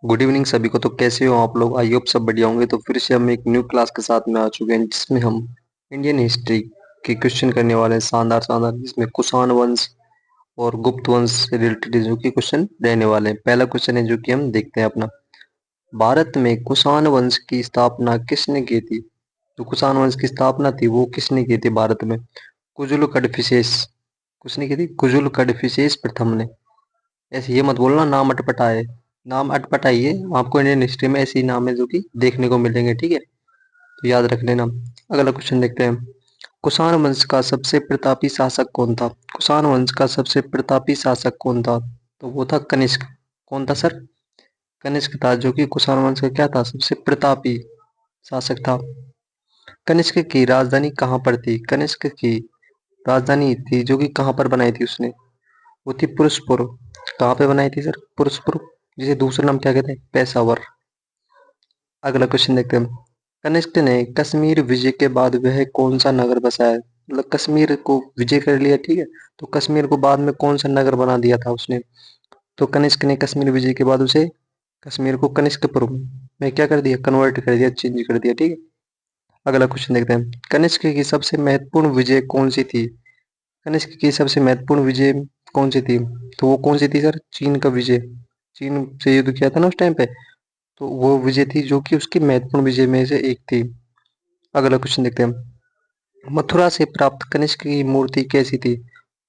Good evening सभी को। तो कैसे हो आप लोग? आई होप सब बढ़िया होंगे। तो फिर से हम एक न्यू क्लास के साथ में आ चुके हैं जिसमें हम इंडियन हिस्ट्री के क्वेश्चन करने वाले हैं, शानदार शानदार, जिसमें कुषाण वंश और गुप्त वंश से रिलेटेड जो कि क्वेश्चन रहने वाले हैं। पहला क्वेश्चन है जो कि हम देखते हैं अपना। भारत में कुषाण वंश की स्थापना किसने की थी? जो कुषाण वंश की स्थापना थी वो किसने की थी भारत में? कुजुल कड़फिसेस। किसने की थी? कुजुल कड़फिसेस प्रथम ने। ऐसे ये मत बोलना नाम अटपटा है। नाम अटपटा ही है, आपको इंडियन हिस्ट्री में ऐसे ही नाम है जो कि देखने को मिलेंगे, ठीक है? तो याद रख लेना। अगला क्वेश्चन देखते हैं। कुषाण वंश का सबसे प्रतापी शासक कौन था? कुषाण वंश का सबसे प्रतापी शासक कौन था? तो वो था कनिष्क। कौन था सर? कनिष्क था, जो कि कुषाण वंश का क्या था? सबसे प्रतापी शासक था। कनिष्क की राजधानी कहाँ पर थी? कनिष्क की राजधानी थी जो कि कहाँ पर बनाई थी उसने? वो थी पुरुषपुर। कहाँ पे बनाई थी सर? पुरुषपुर, जिसे दूसरा नाम क्या कहते हैं? पेशावर। अगला क्वेश्चन देखते हैं। कनिष्क ने कश्मीर विजय के बाद वह कौन सा नगर बसाया? मतलब कश्मीर को विजय कर लिया, ठीक है, तो कश्मीर को बाद में कौन सा नगर बना दिया था उसने? तो कनिष्क ने कश्मीर विजय के बाद उसे कश्मीर को कनिष्कपुर में क्या कर दिया? कन्वर्ट कर दिया, चेंज कर दिया, ठीक है। अगला क्वेश्चन देखते हैं। कनिष्क की सबसे महत्वपूर्ण विजय कौन सी थी? कनिष्क की सबसे महत्वपूर्ण विजय कौन सी थी? तो वो कौन सी थी सर? चीन का विजय। चीन से युद्ध किया था ना उस टाइम पे, तो वो विजय थी जो कि उसकी महत्वपूर्ण विजय में से एक थी। अगला क्वेश्चन देखते हैं। मथुरा से प्राप्त कनिष्क की मूर्ति कैसी थी?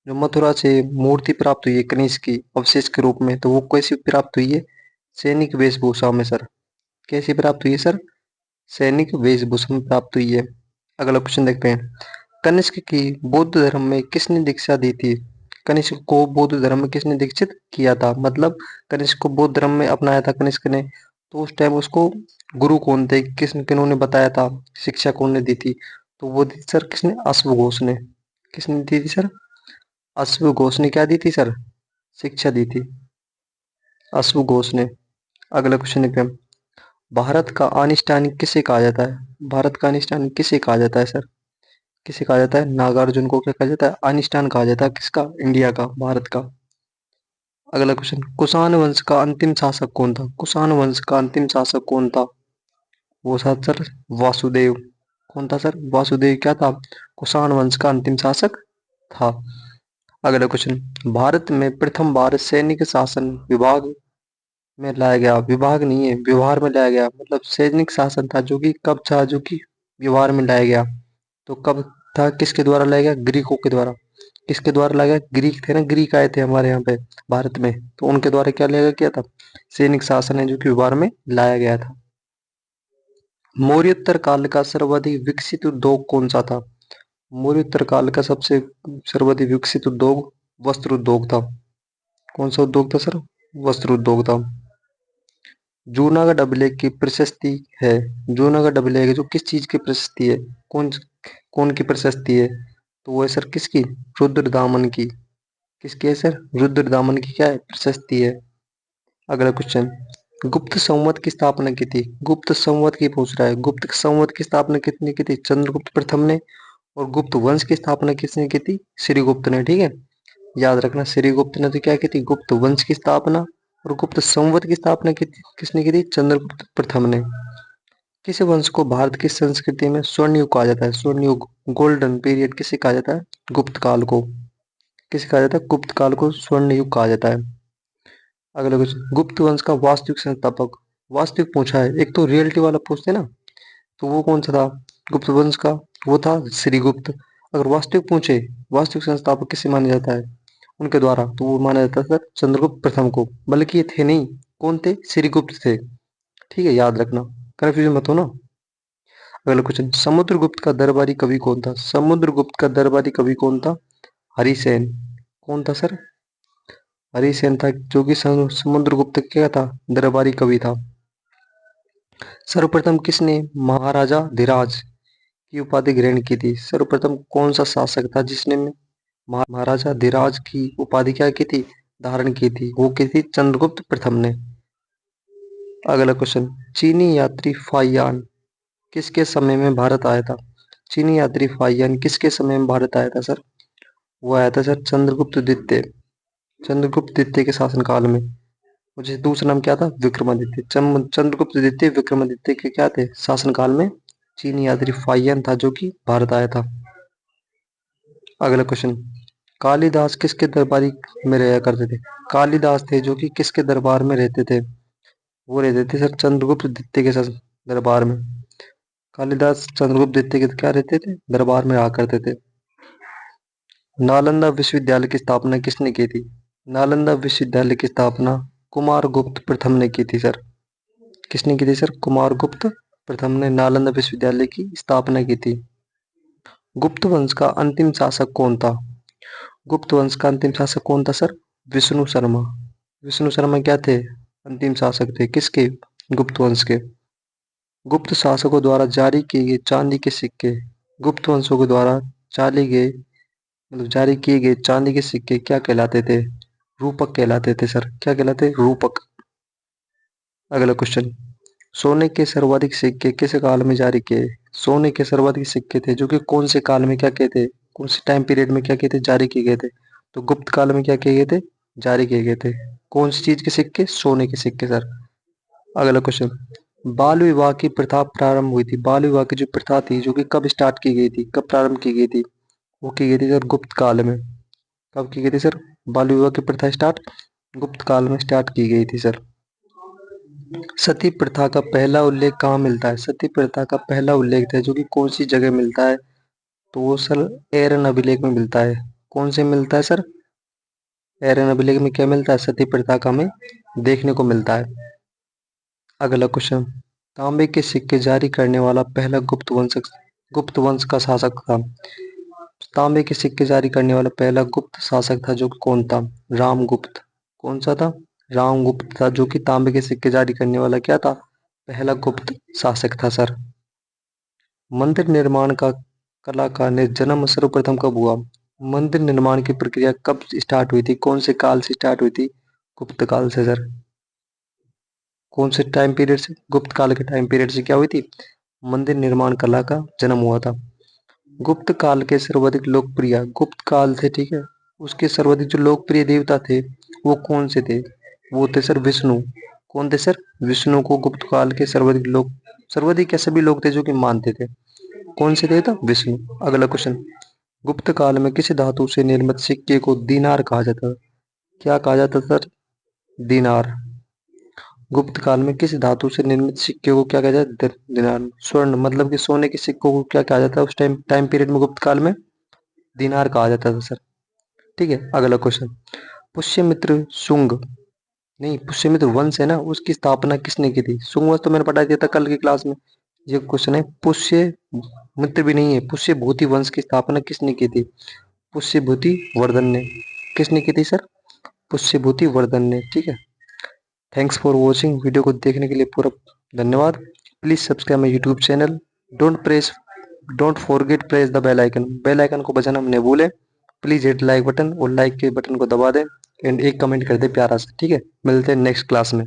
जो मथुरा से मूर्ति प्राप्त हुई है कनिष्क की अवशेष के रूप में, तो वो कैसी प्राप्त हुई है? सैनिक वेशभूषा में सर। कैसी प्राप्त हुई है सर? सैनिक वेशभूषा में प्राप्त हुई है। अगला क्वेश्चन देखते हैं। कनिष्क की बौद्ध धर्म में किसने दीक्षा दी थी? कनिष्क को बौद्ध धर्म में किसने दीक्षित किया था? मतलब कनिष्क को बौद्ध धर्म में अपनाया था कनिष्क ने, तो उस टाइम उसको गुरु कौन थे? किन्होंने बताया था? शिक्षा कौन ने दी थी? तो वो दी थी सर किसने? अश्वघोष ने। किसने दी थी सर? अश्वघोष ने क्या दी थी सर? शिक्षा दी थी, अश्वघोष ने। अगला क्वेश्चन देखते हैं। भारत का अनिष्टानी किसे कहा जाता है? भारत का अनिष्टानी किसे कहा जाता है सर? किसे कहा जाता है? नागार्जुन को क्या कहा जाता है? अनिष्टान कहा जाता है। किसका? इंडिया का, भारत का। अगला क्वेश्चन। कुषाण वंश का अंतिम शासक कौन था? कुषाण वंश का अंतिम शासक कौन था? वो था सर वासुदेव। कौन था सर? वासुदेव क्या था? कुषाण वंश का अंतिम शासक था। अगला क्वेश्चन। भारत में प्रथम बार सैनिक शासन विभाग में लाया गया, विभाग नहीं है, व्यवहार में लाया गया, मतलब सैनिक शासन था जो कि कब था? जो कि व्यवहार में लाया गया, तो कब था? किसके द्वारा लाया गया? ग्रीकों के द्वारा। किसके द्वारा लाया गया? ग्रीक थे ना, ग्रीक आए थे हमारे यहाँ पे भारत में, तो उनके द्वारा क्या लाया गया था? सैनिक शासन है जो कि व्यवहार में लाया गया था। मौर्योत्तर काल का सर्वाधिक विकसित उद्योग कौन सा था? मौर्योत्तर काल का सबसे सर्वाधिक विकसित उद्योग वस्त्र उद्योग था। कौन सा उद्योग था सर? वस्त्र उद्योग था। जूनागढ़ अभिलेख की प्रशस्ति है। जूनागढ़ अभिलेख जो किस चीज की प्रशस्ति है? कौन कौन की प्रशस्ति है? तो वो है सर किसकी? रुद्रदामन की। किसकी है सर? रुद्रदामन की क्या है? प्रशस्ति है। अगला क्वेश्चन। गुप्त संवत की स्थापना की थी? गुप्त संवत की पूछ रहा है। गुप्त संवत की स्थापना किसने की थी? चंद्रगुप्त प्रथम ने। और गुप्त वंश की स्थापना किसने की थी? श्रीगुप्त ने, ठीक है। याद रखना, श्रीगुप्त ने तो क्या की थी? गुप्त वंश की स्थापना। और गुप्त संवत की स्थापना किसने की थी? चंद्रगुप्त प्रथम ने। किस वंश को भारत की संस्कृति में स्वर्ण युग कहा जाता है? स्वर्ण युग, गोल्डन पीरियड किसे कहा जाता है? गुप्त काल को। किसे कहा जाता है? गुप्त काल को स्वर्ण युग कहा जाता है। अगला क्वेश्चन। गुप्त वंश का वास्तविक संस्थापक। वास्तविक पूछा है, एक तो रियलिटी वाला पूछते ना, तो वो कौन सा था गुप्त वंश का? वो था श्रीगुप्त। अगर वास्तविक पूछे, वास्तविक संस्थापक किसे माना जाता है उनके द्वारा, तो वो माना जाता था चंद्रगुप्त प्रथम को। बल्कि ये थे नहीं, कौन थे? श्रीगुप्त थे, ठीक है, याद रखना, कंफ्यूजन मत हो ना। अगला क्वेश्चन। समुद्रगुप्त का दरबारी कवि कौन था? समुद्रगुप्त का दरबारी कवि कौन था? हरिसेन। कौन था सर? हरिसेन था, जो कि समुद्रगुप्त क्या था? दरबारी कवि था। सर्वप्रथम किसने महाराजा धीराज की उपाधि ग्रहण की थी? सर्वप्रथम कौन सा शासक था जिसने महाराजा धीराज की उपाधि क्या की थी? धारण की थी। वो की थी? चंद्रगुप्त प्रथम ने। अगला क्वेश्चन। चीनी यात्री फाहियान किसके समय में भारत आया था? चीनी यात्री फाहियान किसके समय में भारत आया था सर? वो आया था सर चंद्रगुप्त द्वितीय। चंद्रगुप्त द्वितीय के शासनकाल में। मुझे दूसरा नाम क्या था, विक्रमादित्य। चंद्रगुप्त द्वितीय विक्रमादित्य के क्या थे, शासनकाल में चीनी यात्री फाहियान था जो कि भारत आया था। अगला क्वेश्चन, कालिदास किसके दरबारी में रहा करते थे। कालिदास थे जो कि किसके दरबार में रहते थे, वो रहते थे सर चंद्रगुप्त द्वितीय के दरबार में। कालिदास चंद्रगुप्त द्वितीय के क्या रहते थे, दरबार में रहा करते थे। नालंदा विश्वविद्यालय की स्थापना किसने की थी। नालंदा विश्वविद्यालय की स्थापना कुमारगुप्त प्रथम ने की थी सर। किसने की थी सर, कुमारगुप्त प्रथम ने नालंदा विश्वविद्यालय की स्थापना की थी। गुप्त वंश का अंतिम शासक कौन था। गुप्त वंश का अंतिम शासक कौन था सर, विष्णु शर्मा। विष्णु शर्मा क्या थे, अंतिम शासक थे किसके, गुप्त वंश के। गुप्त शासकों द्वारा जारी किए गए चांदी के सिक्के, गुप्त वंशों के द्वारा जारी किए गए चांदी के सिक्के क्या कहलाते थे, रूपक कहलाते थे सर। क्या कहलाते, रूपक। अगला क्वेश्चन, सोने के सर्वाधिक सिक्के किस काल में जारी किए। सोने के सर्वाधिक सिक्के थे जो कि कौन से काल में क्या कहते, कौन से टाइम पीरियड में क्या कहते, जारी किए गए थे। तो गुप्त काल में क्या किए गए थे, जारी किए गए थे। कौन सी चीज के सिक्के, सोने के सिक्के सर। अगला क्वेश्चन, बाल विवाह की प्रथा प्रारंभ हुई थी। बाल विवाह की जो प्रथा थी जो कि कब स्टार्ट की गई थी, कब प्रारंभ की गई थी, वो की गई थी सर गुप्त काल में। कब की गई थी सर, बाल विवाह की प्रथा स्टार्ट गुप्त काल में स्टार्ट की गई थी सर। सती प्रथा का पहला उल्लेख कहाँ मिलता है। सती प्रथा का पहला उल्लेख है जो कि कौन सी जगह मिलता है, तो वो सर एरन अभिलेख में मिलता है। कौन से मिलता है सर, एरन अभिलेख में क्या मिलता है, सती प्रथा का हमें देखने को मिलता है। अगला क्वेश्चन, तांबे के सिक्के जारी करने वाला पहला गुप्त वंश का शासक था। तांबे के सिक्के जारी करने वाला पहला गुप्त शासक था जो कौन था, रामगुप्त। कौन सा था, रामगुप्त था जो कि तांबे के सिक्के जारी करने वाला क्या था, पहला गुप्त शासक था सर। मंदिर निर्माण का कला का जन्म सर्वप्रथम कब हुआ। मंदिर निर्माण की प्रक्रिया कब स्टार्ट हुई थी, कौन से काल से स्टार्ट हुई थी, गुप्त काल से सर। कौन से टाइम पीरियड से, गुप्त काल के टाइम पीरियड से क्या हुई थी, मंदिर निर्माण कला का जन्म हुआ था। गुप्त काल के सर्वाधिक लोकप्रिय, गुप्त काल थे ठीक है, उसके सर्वाधिक जो लोकप्रिय देवता थे वो कौन से थे, वो थे सर विष्णु। कौन थे सर, विष्णु को गुप्त काल के सर्वाधिक क्या सभी लोग थे जो कि मानते थे। कौन से देवता, विष्णु। अगला क्वेश्चन, गुप्त काल में किस धातु से निर्मित सिक्के को दीनार कहा जाता है। क्या कहा जाता सर, दीनार। गुप्त काल में किस धातु से निर्मित सिक्के को क्या कहा जाता है, दिनार। स्वर्ण मतलब कि सोने के सिक्कों को क्या कहा जाता है उस टाइम पीरियड में, गुप्त काल में दिनार कहा जाता था सर। ठीक है। अगला क्वेश्चन, पुष्यमित्र शुंग, नहीं पुष्यमित्र वंश है ना, उसकी स्थापना किसने की थी। शुंग वंश तो मैंने पढ़ा दिया था कल की क्लास में। ये क्वेश्चन है, पुष्य मित्र भी नहीं है, पुष्यभूति वंश की स्थापना किसने की थी, पुष्यभूति वर्धन ने। किसने की थी सर, पुष्यभूति वर्धन ने। ठीक है। थैंक्स फॉर वॉचिंग, वीडियो को देखने के लिए पूरा धन्यवाद। Please subscribe my YouTube channel. Don't forget press the bell icon, bell icon को बजाना न भूलें। प्लीज हिट लाइक बटन और लाइक के बटन को दबा दें एंड एक कमेंट कर दे प्यारा सा। ठीक है, मिलते हैं नेक्स्ट क्लास में।